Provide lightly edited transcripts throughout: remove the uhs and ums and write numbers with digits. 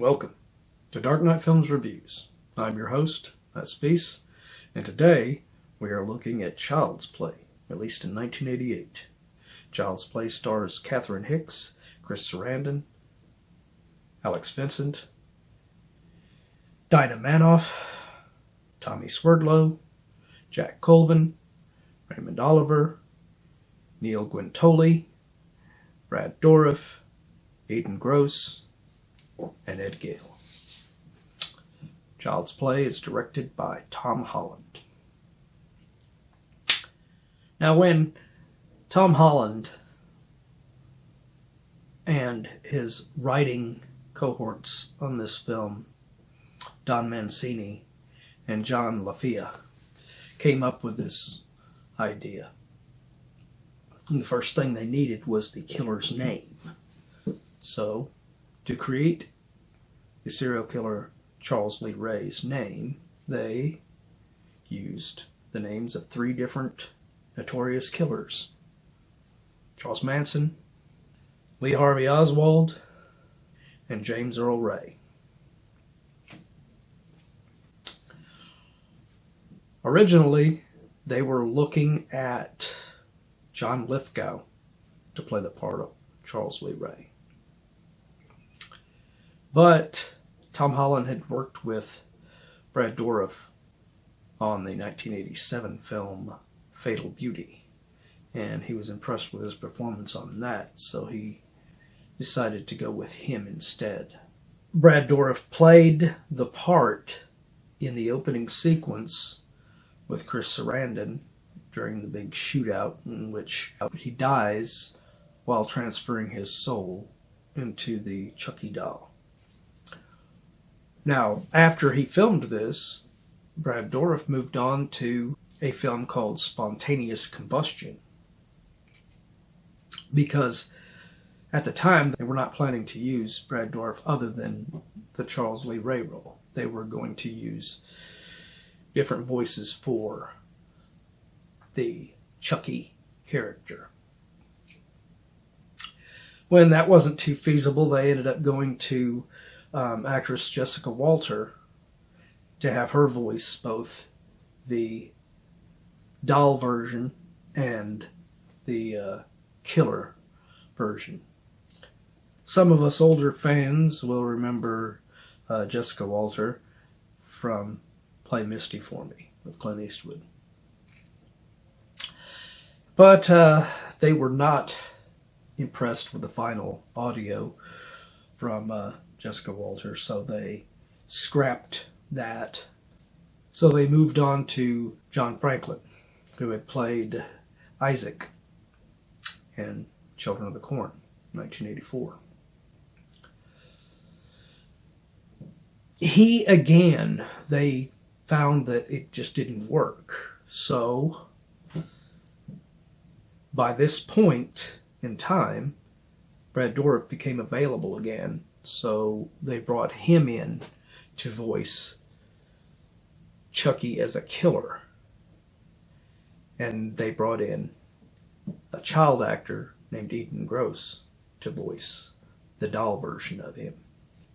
Welcome to Dark Knight Films Reviews. I'm your host, that's Spease, and today we are looking at Child's Play, released in 1988. Child's Play stars Catherine Hicks, Chris Sarandon, Alex Vincent, Dinah Manoff, Tommy Swerdlow, Jack Colvin, Raymond Oliver, Neil Giuntali, Brad Dourif, Edan and Ed Gale. Child's Play is directed by Tom Holland. Now when Tom Holland and his writing cohorts on this film, Don Mancini and John LaFia, came up with this idea, and the first thing they needed was the killer's name. So, to create the serial killer Charles Lee Ray's name, they used the names of three different notorious killers: Charles Manson, Lee Harvey Oswald, and James Earl Ray. Originally, they were looking at John Lithgow to play the part of Charles Lee Ray. But Tom Holland had worked with Brad Dourif on the 1987 film Fatal Beauty, and he was impressed with his performance on that, so he decided to go with him instead. Brad Dourif played the part in the opening sequence with Chris Sarandon during the big shootout in which he dies while transferring his soul into the Chucky doll. Now, after he filmed this, Brad Dourif moved on to a film called Spontaneous Combustion, because at the time they were not planning to use Brad Dourif other than the Charles Lee Ray role. They were going to use different voices for the Chucky character. When that wasn't too feasible, they ended up going to actress Jessica Walter to have her voice both the doll version and the killer version. Some of us older fans will remember Jessica Walter from Play Misty for Me with Clint Eastwood. But they were not impressed with the final audio from Jessica Walter, so they scrapped that. So they moved on to John Franklin, who had played Isaac in Children of the Corn, 1984. They found that it just didn't work. So, by this point in time, Brad Dourif became available again, so they brought him in to voice Chucky as a killer. And they brought in a child actor named Edan to voice the doll version of him.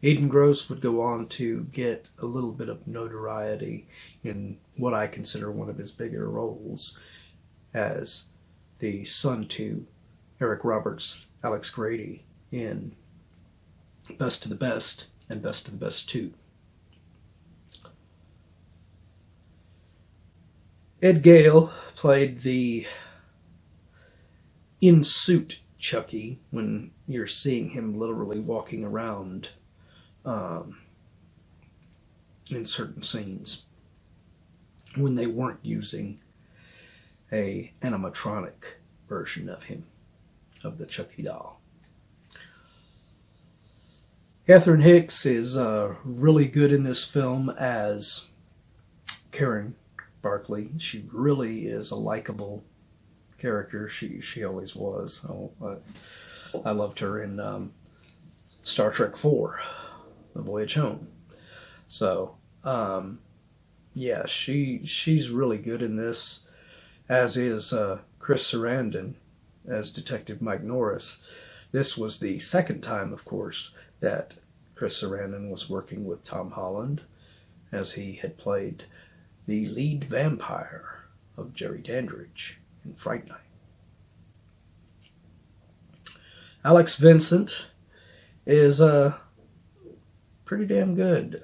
Edan would go on to get a little bit of notoriety in what I consider one of his bigger roles as the son to Eric Roberts, Alex Grady in Best of the Best and Best of the Best 2. Ed Gale played the in-suit Chucky when you're seeing him literally walking around in certain scenes when they weren't using a animatronic version of him, of the Chucky doll. Catherine Hicks is really good in this film as Karen Barkley. She really is a likable character. She always was. I loved her in Star Trek IV, The Voyage Home. So, yeah, she's really good in this, as is Chris Sarandon as Detective Mike Norris. This was the second time, of course, that Chris Sarandon was working with Tom Holland, as he had played the lead vampire of Jerry Dandridge in Fright Night. Alex Vincent is pretty damn good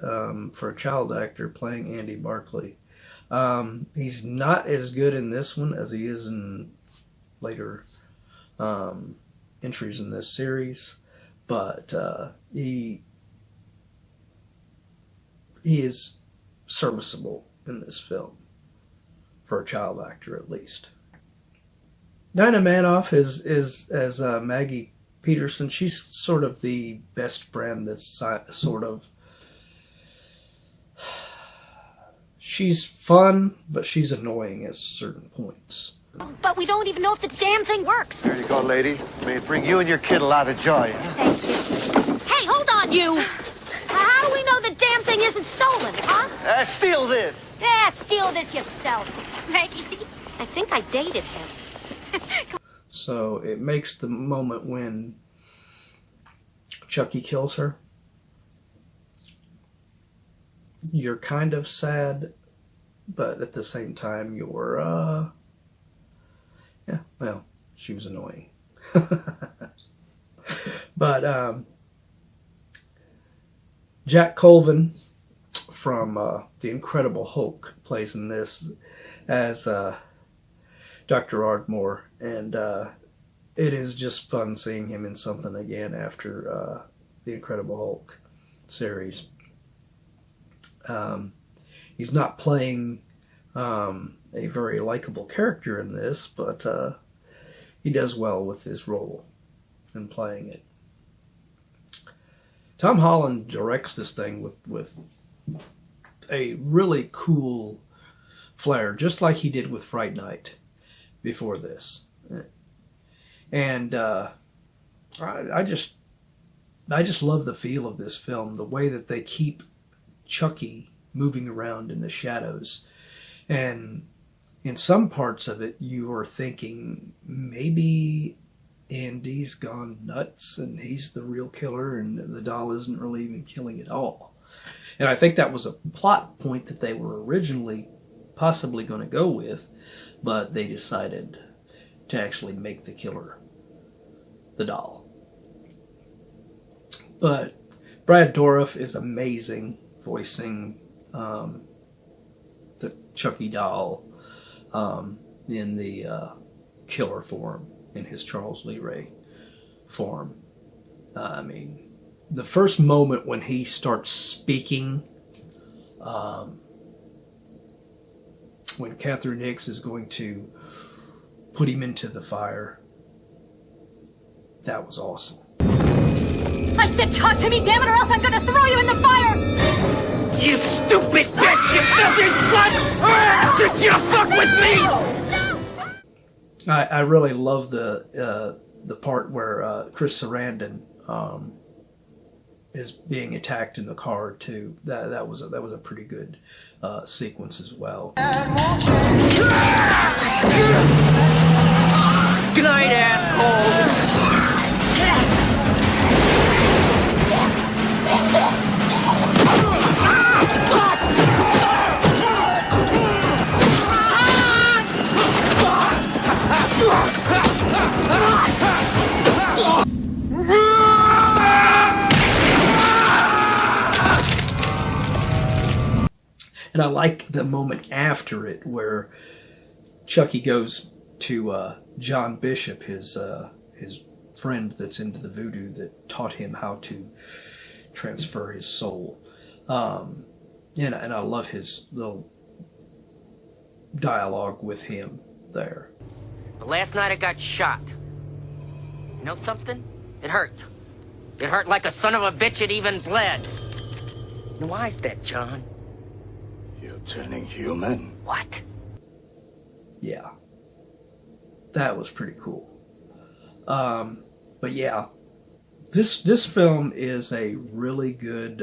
for a child actor playing Andy Barclay. He's not as good in this one as he is in later entries in this series, but he is serviceable in this film for a child actor, at least. Dinah Manoff is as Maggie Peterson. She's sort of the best friend that's sort of... She's fun, but she's annoying at certain points. But we don't even know if the damn thing works. There you go, lady. May it bring you and your kid a lot of joy. Thank you. Hey, hold on, you! How do we know the damn thing isn't stolen, huh? Steal this! Yeah, steal this yourself. Maggie, I think I dated him. So it makes the moment when Chucky kills her, you're kind of sad, but at the same time you're, yeah, well, she was annoying. But Jack Colvin from The Incredible Hulk plays in this as Dr. Ardmore, and it is just fun seeing him in something again after The Incredible Hulk series. He's not playing a very likable character in this, but he does well with his role in playing it. Tom Holland directs this thing with a really cool flair, just like he did with Fright Night before this. And I just love the feel of this film, the way that they keep Chucky moving around in the shadows. And in some parts of it, you are thinking maybe Andy's gone nuts and he's the real killer and the doll isn't really even killing at all. And I think that was a plot point that they were originally possibly going to go with, but they decided to actually make the killer the doll. But Brad Dourif is amazing voicing the Chucky doll in the killer form, in his Charles Lee Ray form. I mean, the first moment when he starts speaking, when Catherine Hicks is going to put him into the fire, that was awesome. I said talk to me, damn it, or else I'm gonna throw you in the fire! You stupid bitch, you filthy slut! Did you fuck with me? I really love the part where Chris Sarandon is being attacked in the car too. That was a pretty good sequence as well. Good night, asshole! And I like the moment after it where Chucky goes to John Bishop, his friend that's into the voodoo that taught him how to transfer his soul. And I love his little dialogue with him there. But last night I got shot. You know something? It hurt. It hurt like a son of a bitch. It even bled. And why is that, John? You're turning human. What? Yeah. That was pretty cool. But yeah, this film is a really good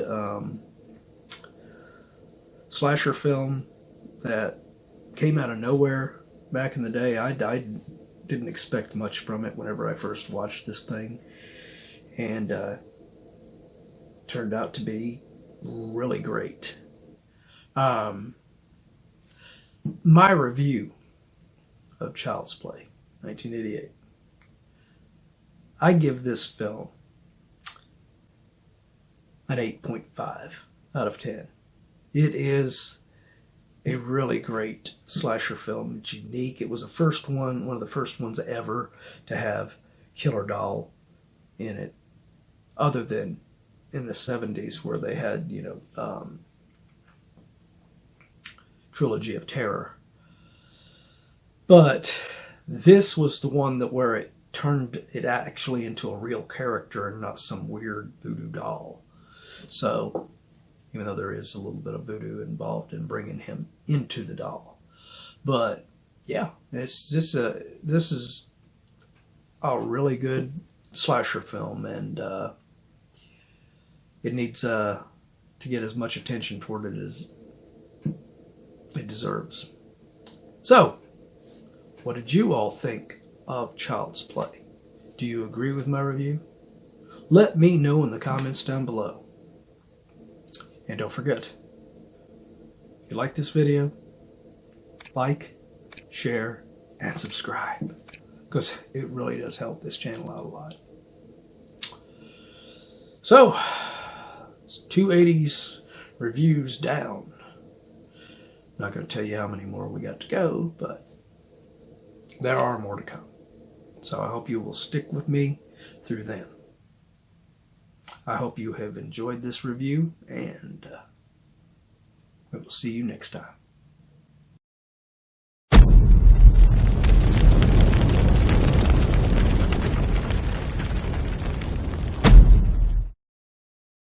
slasher film that came out of nowhere back in the day. I didn't expect much from it whenever I first watched this thing. And turned out to be really great. My review of Child's Play, 1988. I give this film an 8.5 out of 10. It is a really great slasher film. It's unique. It was the first one of the first ones ever to have Killer Doll in it, other than in the 70s where they had, Trilogy of Terror. But this was the one that where it turned it actually into a real character and not some weird voodoo doll. So, even though there is a little bit of voodoo involved in bringing him into the doll. But, yeah, this is a really good slasher film, and it needs to get as much attention toward it as it deserves. So, what did you all think of Child's Play? Do you agree with my review? Let me know in the comments down below. And don't forget, if you like this video, like, share, and subscribe, because it really does help this channel out a lot. So, it's 280s reviews down. Not going to tell you how many more we got to go, but there are more to come. So I hope you will stick with me through them. I hope you have enjoyed this review, and we will see you next time.